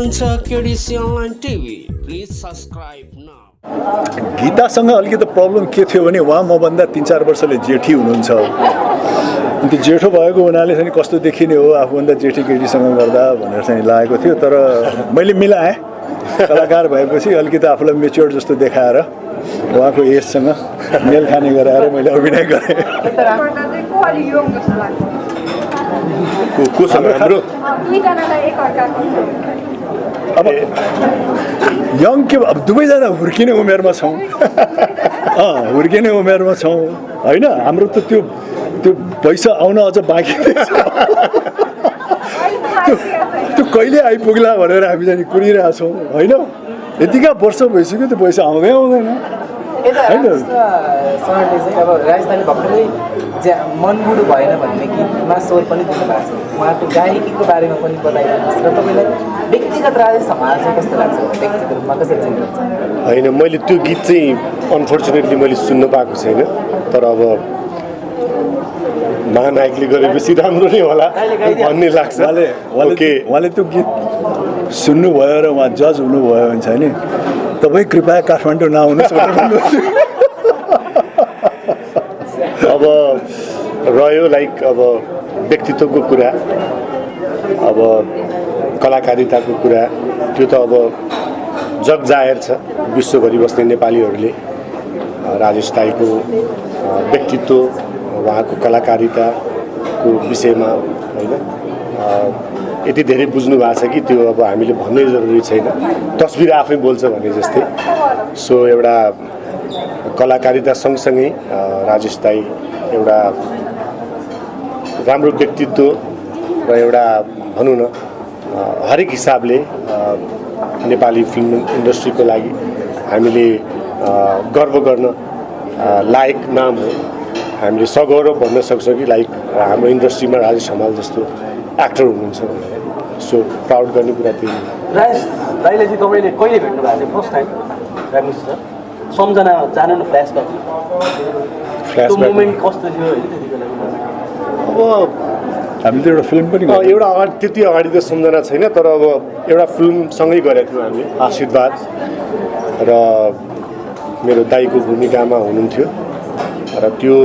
हुनुहुन्छ केडिसी online TV, please subscribe now. गीतासँग अलिकति प्रब्लम के थियो भने उहाँ मभन्दा 3-4 वर्षले जेठी हुनुहुन्छ। अनि त्यो जेठो भएको हुनाले चाहिँ कस्तो देखिने हो आफूभन्दा जेठी केटीसँग गर्दा भनेर चाहिँ लागेको थियो। तर मैले मिलाएँ, कलाकार भएपछि अलिकति आफूलाई मेच्योर जस्तो देखाएर उहाँको एजसँग मेल खाने गराएर मैले अभिनय गरेँ। अब यङ के अब दुवैजना हुर्किने उमेरमा छौँ। हुर्किने उमेरमा छौँ होइन। हाम्रो त त्यो पैसा आउन अझ बाँकी त्यो कहिले आइपुग्ला भनेर हामी चाहिँ कुरिरहेछौँ होइन। यतिका वर्ष भइसक्यो त्यो पैसा आउँदै आउँदैन। सरले चाहिँ अब राजस्थानी भर्खरै मनबुडो भएन भन्ने गीतमा स्वर पनि दिनुभएको छ। उहाँको गायकीको बारेमा पनि बताइदिनुहोस् र तपाईँलाई व्यक्तिगत राजेश हमाल चाहिँ कस्तो लाग्छ, व्यक्तिगत रूपमा कसरी चिन्नुहुन्छ? होइन, मैले त्यो गीत चाहिँ अनफर्चुनेटली मैले सुन्न पाएको छैन। तर अब महानायकले गरेपछि राम्रो नै होला भन्ने लाग्छ। उहाँले त्यो गीत सुन्नुभयो र उहाँ जज हुनुभयो भने चाहिँ नि तपाईँ कृपया काठमाडौँ नआउनुहोस् भनेर भन्नुहोस्। अब रह्यो लाइक अब व्यक्तित्वको कुरा, अब कलाकारिताको कुरा, त्यो त अब जग जाहेर छ विश्वभरि बस्ने नेपालीहरूले। राजेश दाइको व्यक्तित्व, उहाँको कलाकारिताको विषयमा होइन यति धेरै बुझ्नु भएको छ कि त्यो अब हामीले भन्नै जरुरी छैन, तस्बिर आफै बोल्छ भने जस्तै। सो एउटा कलाकारिता सँगसँगै राजेश दाइ एउटा राम्रो व्यक्तित्व र एउटा भनौँ न हरेक हिसाबले नेपाली फिल्म इन्डस्ट्रीको लागि हामीले गर्व गर्न लायक नाम हो। हामीले सगौरव भन्न सक्छौँ कि लाइक हाम्रो इन्डस्ट्रीमा राजेश हमाल जस्तो एक्टर हुनुहुन्छ। सो प्राउड गर्ने कुरा त्यही हो। राजेश दाइले चाहिँ तपाईँले कहिले भेट्नु भएको थियो फर्स्ट टाइम? राख्नुहोस् सर, सम्झना जानु न फ्ल्यासब्याक मोमेन्ट कस्तो थियो होइन त्यति बेला? अब हामीले त एउटा फिल्म पनि एउटा अगाडि त्यति अगाडि त सम्झना छैन, तर अब एउटा फिल्मसँगै गरेको थियौँ हामी, आशीर्वाद, र मेरो दाइको भूमिकामा हुनुहुन्थ्यो र त्यो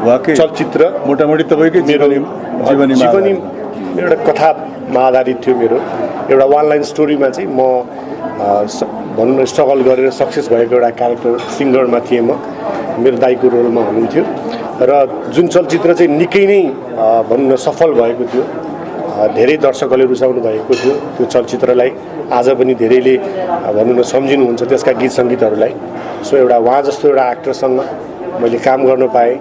वाकई चलचित्र मोटामोटी तपाईँकै जीवनी एउटा कथामा आधारित थियो। मेरो एउटा वान लाइन स्टोरीमा चाहिँ म भनौँ न स्ट्रगल गरेर सक्सेस भएको एउटा क्यारेक्टर सिङ्गरमा थिएँ म, मेरो दाइको रोलमा हुनुहुन्थ्यो। र जुन चलचित्र चाहिँ निकै नै भनौँ न सफल भएको थियो, धेरै दर्शकहरूले रुचाउनु भएको थियो त्यो चलचित्रलाई। आज पनि धेरैले भनौँ न सम्झिनुहुन्छ त्यसका गीत सङ्गीतहरूलाई। सो एउटा उहाँ जस्तो एउटा एक्टरसँग मैले काम गर्न पाएँ,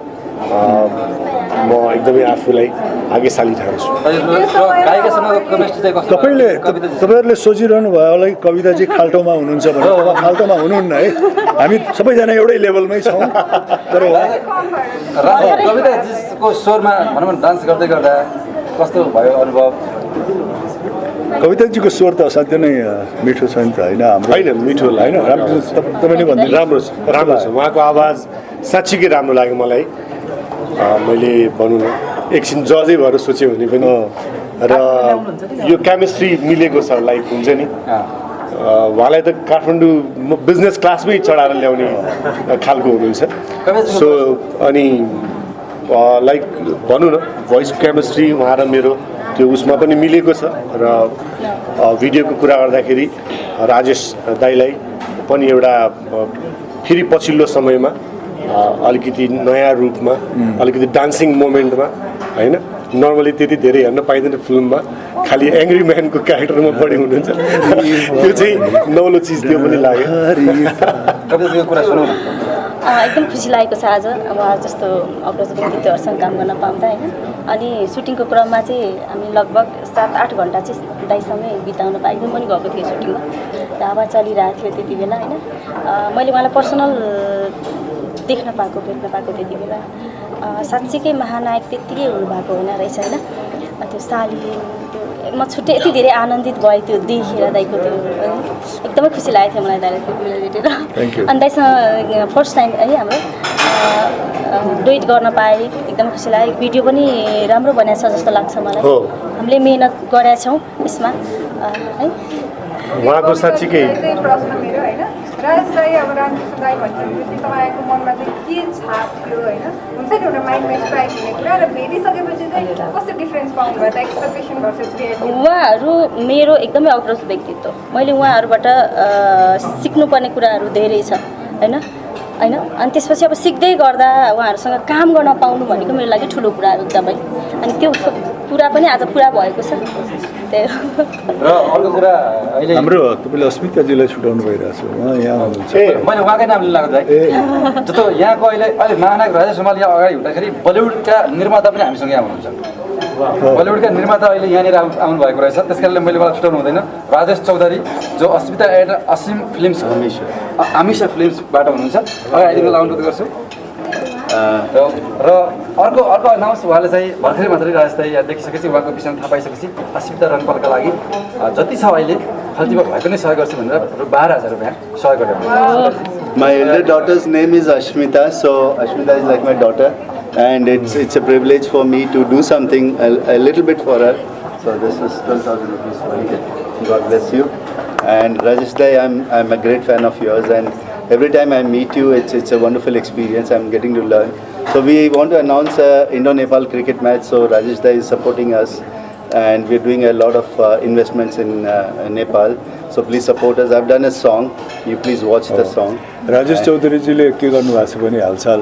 म एकदमै आफूलाई भाग्यशाली ठान्छु। तपाईँहरूले सोचिरहनु भयो होला कि कविताजी खाल्टोमा हुनुहुन्छ भने। खाल्टोमा हुनुहुन्न है, हामी सबैजना एउटै लेभलमै छौँ। तर कविताजीको स्वरमा भनौँ न डान्स गर्दै गर्दा कस्तो भयो अनुभव? कविताजीको स्वर त असाध्य नै मिठो छ नि त होइन? हाम्रो होइन मिठो होइन, राम्रो तपाईँले भन्नु राम्रो छ, राम्रो छ। उहाँको आवाज साँच्चीकै राम्रो लाग्यो मलाई। मैले भनौँ न एकछिन जजै भएर सोचेँ भने पनि, र यो केमिस्ट्री मिलेको छ। लाइक हुन्छ नि उहाँलाई त काठमाडौँ बिजनेस क्लासमै चढाएर ल्याउने खालको हुनुहुन्छ। सो अनि लाइक भनौँ न भोइस केमिस्ट्री उहाँ र मेरो त्यो उसमा पनि मिलेको छ। र भिडियोको कुरा गर्दाखेरि राजेश दाइलाई पनि एउटा फेरि पछिल्लो समयमा अलिकति नयाँ रूपमा, अलिकति डान्सिङ मोमेन्टमा होइन, नर्मली त्यति धेरै हेर्न पाइँदैन फिल्ममा, खालि एङ्ग्री म्यानको क्यारेक्टरमा बढी हुनुहुन्छ। त्यो चाहिँ नौलो चिज त्यो पनि लाग्यो। एकदम खुसी लागेको छ आज उहाँ जस्तो अग्रज व्यक्तित्वहरूसँग काम गर्न पाउँदा होइन। अनि सुटिङको क्रममा चाहिँ हामी लगभग 7-8 घन्टा चाहिँ दाइसँगै बिताउन पाएको पनि गएको थिएँ सुटिङमा। र हावा चलिरहेको थियो त्यति बेला होइन। मैले उहाँलाई पर्सनल देख्न पाएको, भेट्न पाएको त्यति बेला। साँच्चीकै महानायक त्यत्तिकै हुनुभएको होइन रहेछ होइन। त्यो शालीन त्यो म छुट्टै यति धेरै आनन्दित भएँ त्यो देखेर दाइको त्यो एकदमै खुसी लागेको थियो मलाई दाइलाई त्यो भेटेर। अनि दाइसँग फर्स्ट टाइम है हाम्रो डुइट गर्न पाएँ, एकदम खुसी लाग्यो। भिडियो पनि राम्रो बनाएको छ जस्तो लाग्छ मलाई। हामीले मेहनत गरेका छौँ यसमा है। उहाँको साँच्चीकै त्यही प्रश्न मेरो होइन राजेश दाई अब रामकृष्ण दाई भनेपछि तपाईँको मनमा चाहिँ के छाप थियो होइन हुन्छ नि एउटा माइन्डमा स्ट्राइक हुने कुरा र भेटिसकेपछि चाहिँ कस्तो डिफ्रेन्स पाउनुभयो त एक्सपेक्टेसन भर्सेस रियालिटी उहाँहरू मेरो एकदमै अग्रज व्यक्तित्व मैले उहाँहरूबाट सिक्नुपर्ने कुराहरू धेरै छ होइन होइन अनि त्यसपछि अब सिक्दै गर्दा उहाँहरूसँग काम गर्न पाउनु भनेको मेरो लागि ठुलो कुरा हो एकदमै अनि त्यो कुरा पनि आज पुरा भएको छ त्यही हो र अर्को कुरा अहिले हाम्रो तपाईँले अस्मिताजीलाई छुट्याउनु भइरहेको छ उहाँ यहाँ हुनुहुन्छ मैले उहाँकै नाम लिन लाग्दा जस्तो यहाँको अहिले महानायक राजेश हमाल यहाँ अगाडि हुँदाखेरि बलिउडका निर्माता पनि हामीसँग यहाँ हुनुहुन्छ बलिउडका निर्माता अहिले यहाँनिर आउनु भएको रहेछ त्यस कारणले मैले उहाँलाई छुट्याउनु हुँदैन राजेश चौधरी जो अस्मिता एड असिम फिल्म्स आमिषा फिल्म्सबाट हुनुहुन्छ अगाडि आइदिनु अनुरोध गर्छु र अर्को अनाउन्स उहाँले चाहिँ भर्खरै मात्रै राजेश दाई यहाँ देखिसकेपछि उहाँको विषयमा थाहा पाइसकेपछि अस्मिता रनपालका लागि जति छ अहिले खल्तीमा भएको नै सहयोग गर्छु भनेर 12,000 रुपियाँ सहयोग गरेर My elder daughter's name is Ashmita, so Ashmita is like my daughter, and it's a privilege for me to do something a little bit for her. So this is 12,000 rupees for you. God bless you. And Rajesh Dai, I'm a great fan of yours, and every time I meet you, it's a wonderful experience. I'm getting to learn. So we want to announce a Indo-Nepal cricket match. So Rajesh Dai is supporting us, and we're doing a lot of investments in Nepal. So please support us. I've done a song. You please watch the song. Rajesh चौधरीजीले के गर्नुभएको छ भने हालसाल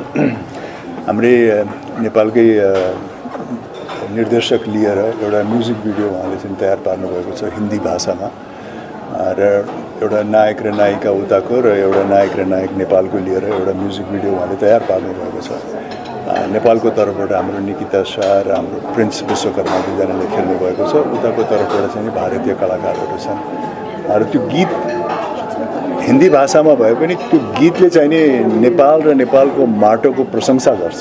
हाम्रै नेपालकै निर्देशक लिएर एउटा music video उहाँले चाहिँ तयार पार्नुभएको छ हिन्दी भाषामा र एउटा नायक र नायिका उताको र एउटा नायक र नायक नेपालको लिएर एउटा म्युजिक भिडियो उहाँले तयार पार्नुभएको छ नेपालको तर्फबाट हाम्रो निकिता शाह र हाम्रो प्रिन्स विश्वकर्मा दुईजनाले खेल्नुभएको छ उताको तर्फबाट चाहिँ भारतीय कलाकारहरू छन् र त्यो गीत हिन्दी भाषामा भए पनि त्यो गीतले चाहिँ नि नेपाल र नेपालको माटोको प्रशंसा गर्छ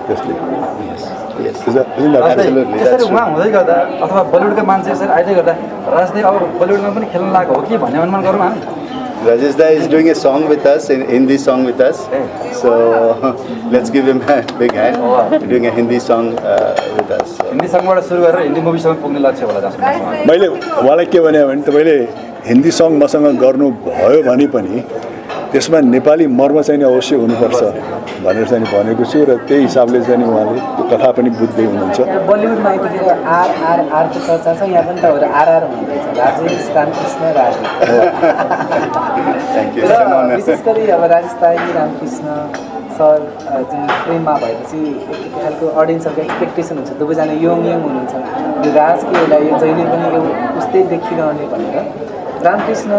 त्यसले त्यसरी उहाँ हुँदै गर्दा अथवा बलिउडका मान्छे यसरी आइदै गर्दा राजदai अब बलिउडमा पनि खेल्न लागेको हो कि भन्ने अनुमान गरौँ हामी Rajesh Dai is doing a song with us, in Hindi song with us. So let's give him a big hand. Doing a Hindi song with us. Hindi सङबाट सुरु गरेर हिन्दी मुभीसम्म पुग्ने लक्ष्य होला जस्तो मैले उहाँलाई के भने तपाईँले हिन्दी सङ मसँग गर्नुभयो भने पनि त्यसमा नेपाली मर्म चाहिँ नि अवश्य हुनुपर्छ भनेर चाहिँ भनेको छु र त्यही हिसाबले चाहिँ उहाँले त्यो कथा पनि बुझ्दै हुनुहुन्छ बलिउडमा यतिखेर आरआरआरको चर्चा छ यहाँ पनि त आरआर हुँदैछ राजेश रामकृष्ण राजेश विशेष गरी अब राजेश दाई रामकृष्ण सर जुन प्रेममा भएपछि एक खालको अडियन्सहरूको एक्सपेक्टेसन हुन्छ दुवैजना यङ हुनुहुन्छ यो राज के होला यो जहिले पनि उस्तै देखिरहने भनेर रामकृष्ण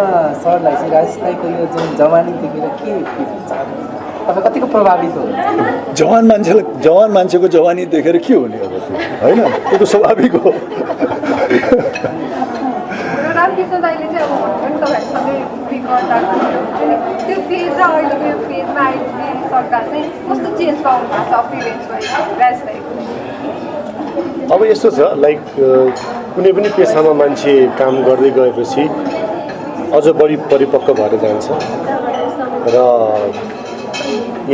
सरलाई चाहिँ राजेश दाईको यो जुन जवानी देखेर के फिल हुन्छ तपाईँ कतिको प्रभावित हो जवान मान्छेको जवानी देखेर के हुने अब होइन त्यो त स्वाभाविक हो रामकृष्ण दाईले चाहिँ अब तपाईँहरूसँगै गर्दा त्यो फेज र अहिलेको यो फेजमा अहिले सरकार चाहिँ कस्तो चेन्ज पाउनु भएको छ अपिरेन्स भयो राजेश दाईको अब यस्तो छ लाइक कुनै पनि पेसामा मान्छे काम गर्दै गएपछि अझ बढी परिपक्व भएर जान्छ र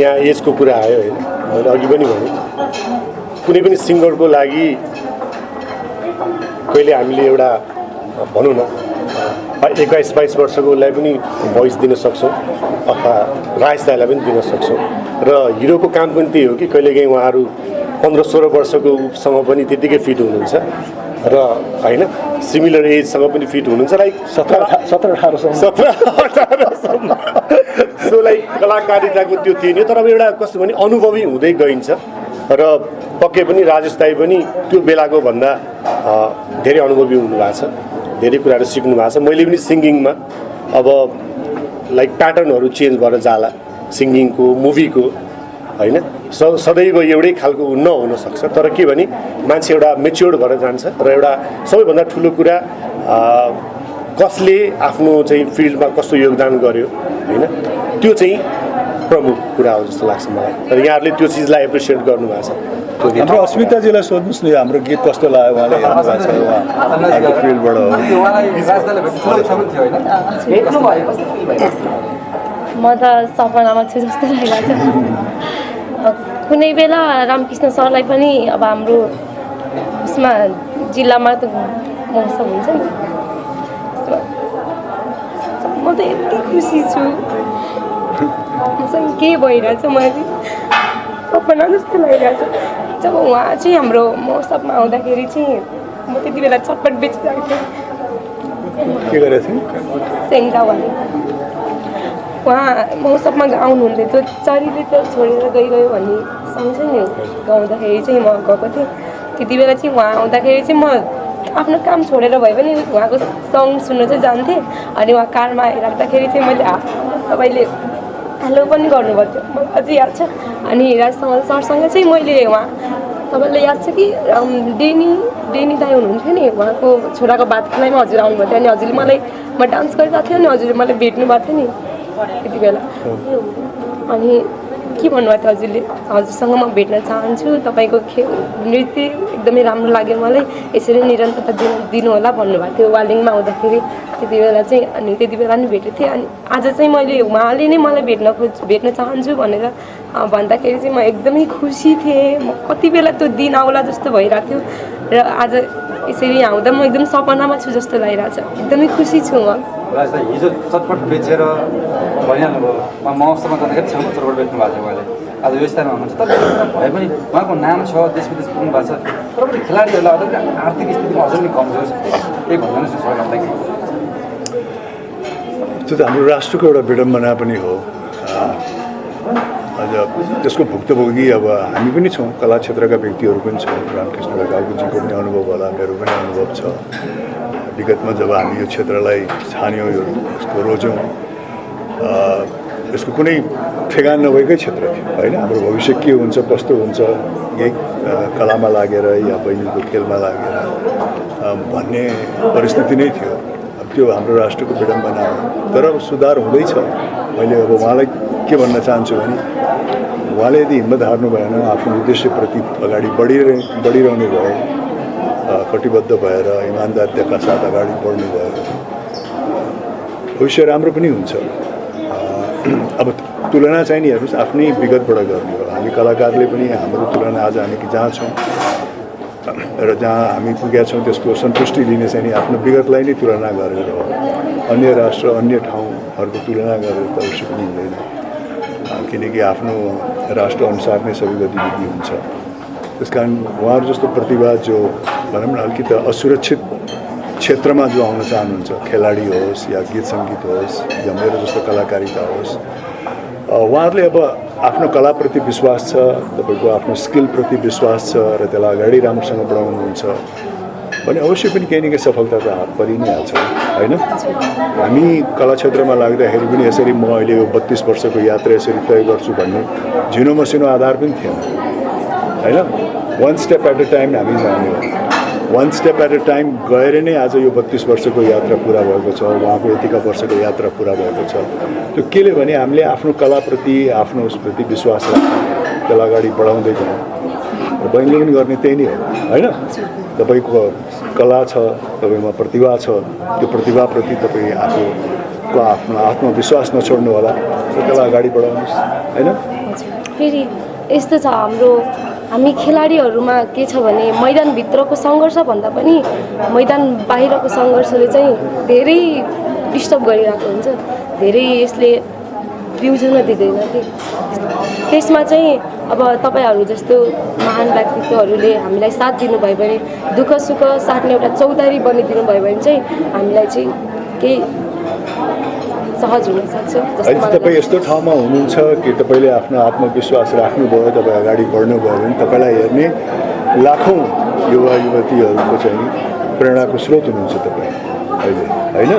यहाँ एजको कुरा आयो होइन मैले अघि पनि भने कुनै पनि सिङ्गरको लागि कहिले हामीले एउटा भनौँ न 21-22 वर्षको उसलाई पनि भोइस दिन सक्छौँ अथवा राजेश दाईलाई पनि दिन सक्छौँ र हिरोको काम पनि त्यही हो कि कहिलेकाहीँ उहाँहरू 15-16 वर्षकोसँग पनि त्यतिकै फिट हुनुहुन्छ र होइन सिमिलर एजसँग पनि फिट हुनुहुन्छ लाइक 17-18 सो लाइक कलाकारिताको त्यो थिएन तर अब एउटा कस्तो भने अनुभवी हुँदै गइन्छ र पक्कै पनि राजेश दाई पनि त्यो बेलाको भन्दा धेरै अनुभवी हुनुभएको छ धेरै कुराहरू सिक्नु भएको छ मैले पनि सिङ्गिङमा अब लाइक प्याटर्नहरू चेन्ज भएर जाला सिङ्गिङको मुभीको होइन सदैव एउटै खालको नहुन सक्छ तर के भने मान्छे एउटा मेच्योर्ड भएर जान्छ र एउटा सबैभन्दा ठुलो कुरा कसले आफ्नो चाहिँ फिल्डमा कस्तो योगदान गर्यो होइन त्यो चाहिँ प्रमुख कुरा हो जस्तो लाग्छ मलाई र यहाँहरूले त्यो चिजलाई एप्रिसिएट गर्नुभएको छ हाम्रो अस्मिताजीलाई सोध्नुहोस् न हाम्रो गीत कस्तो लाग्यो उहाँले हेर्नु भएको छ उहाँको फिल्डबाट म त सपनामा छु जस्तो लागिरहेको छ कुनै बेला रामकृष्ण सरलाई पनि अब हाम्रो उसमा जिल्लामा त महोत्सव हुन्छ नि त यति खुसी छु मसँग के भइरहेछ मैले सपना जस्तो लागिरहेछ जब उहाँ चाहिँ हाम्रो महोत्सवमा आउँदाखेरि चाहिँ म त्यति बेला चटपट बेचिरहेको थिएँ के गरेको थिएँ सेङ्गावाले उहाँ महोत्सवमा आउनुहुन्थ्यो त्यो चरीले त छोडेर गइगयो भन्ने सङ्ग छ नि गाउँदाखेरि चाहिँ म गएको थिएँ त्यति बेला चाहिँ उहाँ आउँदाखेरि चाहिँ म आफ्नो काम छोडेर भए पनि उहाँको सङ्ग सुन्न चाहिँ जान्थेँ अनि उहाँ कारमा आइराख्दाखेरि चाहिँ मैले तपाईँले हेलो पनि गर्नुभएको थियो मलाई अझै याद छ अनि राजकमल सरसँग चाहिँ मैले उहाँ तपाईँलाई याद छ कि डेनी दाई हुनुहुन्थ्यो नि उहाँको छोराको बात खेलाइमा हजुर आउनुभएको थियो अनि हजुरले मलाई म डान्स गरिरहेको थिएँ अनि हजुरले मलाई भेट्नु भएको थियो नि त्यति बेला अनि के भन्नुभएको थियो हजुरले हजुरसँग म भेट्न चाहन्छु तपाईँको नृत्य एकदमै राम्रो लाग्यो मलाई यसरी निरन्तरता दिनु होला भन्नुभएको थियो वालिङमा आउँदाखेरि त्यति बेला चाहिँ अनि त्यति बेला नि भेटेको थिएँ अनि आज चाहिँ मैले उहाँले नै मलाई भेट्न चाहन्छु भनेर भन्दाखेरि चाहिँ म एकदमै खुसी थिएँ म कति बेला त्यो दिन आउला जस्तो भइरहेको थियो र आज यसरी यहाँ आउँदा म एकदम सपनामा छु जस्तो लागिरहेछ एकदमै खुसी छु म राजलाई हिजो चटपट बेचेर भनिहाल्नुभयो महोत्सवमा जाँदाखेरि छेउमा चटपट बेच्नु भएको थियो उहाँले आज यो स्थानमा हुनुहुन्छ तर भए पनि उहाँको नाम छ देश विदेश पुग्नु भएको छ तर पनि खेलाडीहरूलाई अलिकति आर्थिक स्थितिमा अझै पनि कमजोर छ यही भन्नुहोस् न सरकारलाई त्यो त हाम्रो राष्ट्रको एउटा विडम्बना पनि हो अझ त्यसको भुक्तभोगी अब हामी पनि छौँ कला क्षेत्रका व्यक्तिहरू पनि छौँ रामकृष्ण ढकालजीको पनि अनुभव होला मेरो पनि अनुभव छ विगतमा जब हामी यो क्षेत्रलाई छान्यौँ यसको रोज्यौँ यसको कुनै ठेगान नभएकै क्षेत्र थियो होइन हाम्रो भविष्य के हुन्छ कस्तो हुन्छ यही कलामा लागेर या बहिनीको खेलमा लागेर भन्ने परिस्थिति नै थियो अब त्यो हाम्रो राष्ट्रको विडम्बना हो तर सुधार हुँदैछ मैले अब उहाँलाई के भन्न चाहन्छु भने उहाँले यदि हिम्मत हार्नु भएन आफ्नो उद्देश्यप्रति अगाडि बढिरहनु भयो कटिबद्ध भएर इमान्दारिताका साथ अगाडि बढ्नु भयो भविष्य राम्रो पनि हुन्छ अब तुलना चाहिँ नि हेर्नुहोस् आफ्नै विगतबाट गर्ने हो हामी कलाकारले पनि हाम्रो तुलना आज हामी जहाँ छौँ र जहाँ हामी पुगेका छौँ त्यसको सन्तुष्टि लिने चाहिँ नि आफ्नो विगतलाई नै तुलना गरेर हो अन्य राष्ट्र अन्य ठाउँहरूको तुलना गरेर त अवश्य पनि हुँदैन किनकि आफ्नो राष्ट्र अनुसार नै सबै गतिविधि हुन्छ त्यस कारण उहाँहरू जस्तो प्रतिभा जो भनौँ न अलिकति असुरक्षित क्षेत्रमा जो आउन चाहनुहुन्छ खेलाडी होस् या गीत सङ्गीत होस् या मेरो जस्तो कलाकारिता होस् उहाँहरूले अब आफ्नो कलाप्रति विश्वास छ तपाईँको आफ्नो स्किलप्रति विश्वास छ र त्यसलाई अगाडि राम्रोसँग बढाउनुहुन्छ भने अवश्य पनि केही न केही सफलता त हात परि नै हाल्छ होइन हामी कला क्षेत्रमा लाग्दाखेरि पनि यसरी म अहिले यो 32 वर्षको यात्रा यसरी तय गर्छु भन्ने झिनो मसिनो आधार पनि थिएन होइन one step at a time हामी जाने हो one step at a time गएर नै आज यो 32 वर्षको यात्रा पुरा भएको छ उहाँको यतिका वर्षको यात्रा पुरा भएको छ त्यो केले भने हामीले आफ्नो कलाप्रति आफ्नो उसप्रति विश्वास राख्छौँ त्यसलाई अगाडि बढाउँदै जाउँ र बहिनीले पनि गर्ने त्यही नै हो होइन तपाईँको कला छ तपाईँमा प्रतिभा छ त्यो प्रतिभाप्रति तपाईँ आफूको आफ्नो आत्मविश्वास नछोड्नु होला र त्यसलाई अगाडि बढाउनुहोस् होइन फेरि यस्तो छ हामी खेलाडीहरूमा के छ भने मैदानभित्रको सङ्घर्ष भन्दा पनि मैदान बाहिरको सङ्घर्षले चाहिँ धेरै डिस्टर्ब गरिरहेको हुन्छ धेरै यसले बिउजन दिँदैन कि त्यसमा चाहिँ अब तपाईँहरू जस्तो महान व्यक्तित्वहरूले हामीलाई साथ दिनुभयो भने दुःख सुख साट्ने एउटा चौतारी बनिदिनु भयो भने चाहिँ हामीलाई चाहिँ केही सहज हुनसक्छ अहिले तपाईँ यस्तो ठाउँमा हुनुहुन्छ कि तपाईँले आफ्नो आत्मविश्वास राख्नुभयो तपाईँ अगाडि बढ्नुभयो भने तपाईँलाई हेर्ने लाखौँ युवा युवतीहरूको चाहिँ प्रेरणाको स्रोत हुनुहुन्छ तपाईँ अहिले होइन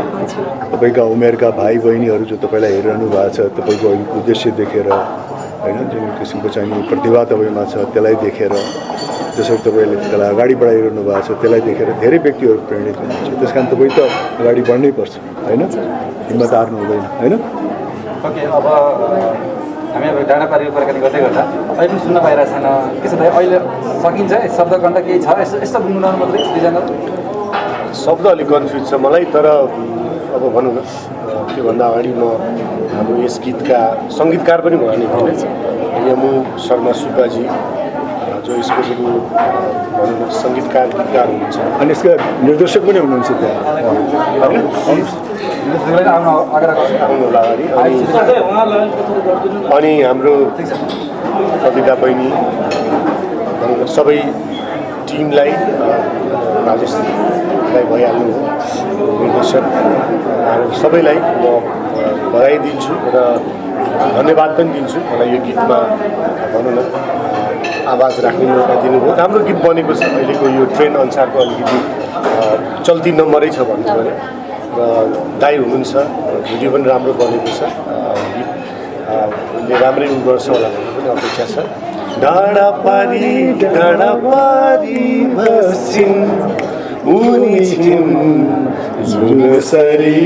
तपाईँका उमेरका भाइ बहिनीहरू जो तपाईँलाई हेरिरहनु भएको छ तपाईँको उद्देश्य देखेर होइन जुन किसिमको चाहिँ प्रतिभा तपाईँमा छ त्यसलाई देखेर जसरी तपाईँले त्यसलाई अगाडि बढाइरहनु भएको छ त्यसलाई देखेर धेरै व्यक्तिहरू प्रेरित हुनुहुन्छ त्यस कारण तपाईँ त अगाडि बढ्नै पर्छ होइन हिम्मत हार्नु हुँदैन होइन ओके अब हामी अब डाँडापारीको कुराकानी गर्दै गर्दा अहिले पनि सुन्न पाइरहेको छैन के छ त अहिले सकिन्छ है शब्दकण्ठ केही छ यस्तो गुनगुनाउनु मात्रै दुईजना शब्द अलिक कन्फ्युज छ मलाई तर अब भनौँ न त्योभन्दा अगाडि म हाम्रो यस गीतका सङ्गीतकार पनि भएँ होइन यमु शर्मा सुब्बाजी जो यसको पनि भनौँ न सङ्गीतकार गीतकार हुनुहुन्छ। अनि यसका निर्देशक पनि हुनुहुन्छ त्यहाँ आउनु होला अगाडि। अनि हाम्रो कविता बहिनी भनौँ न सबै टिमलाई राजेशलाई भइहाल्नु हो निर्देशक सबैलाई म बधाई दिन्छु र धन्यवाद पनि दिन्छु। मलाई यो गीतमा भनौँ न आवाज राख्ने मौका दिनुभयो। राम्रो गीत बनेको छ। अहिलेको यो ट्रेन्ड अनुसारको अलिकति चल्ती नम्बरै छ भन्नु पऱ्यो र दाइ हुनुहुन्छ, भिडियो पनि राम्रो बनेको छ। गीतले राम्रै उ गर्छ होला भन्ने पनि अपेक्षा छ। डाँडा पारी बस्छिन् उनी छिन् जुनसरी,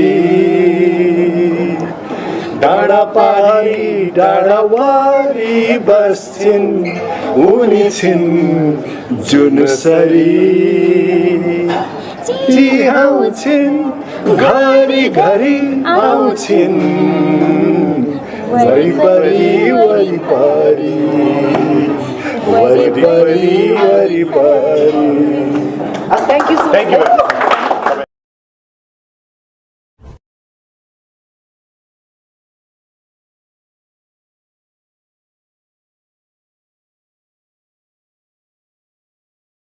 डाँडा पारी बस्छिन् उनी छिन् जुनसरी, चिहाउँछिन् घरि घरि आउँछिन् वरिपरि Thank you so much.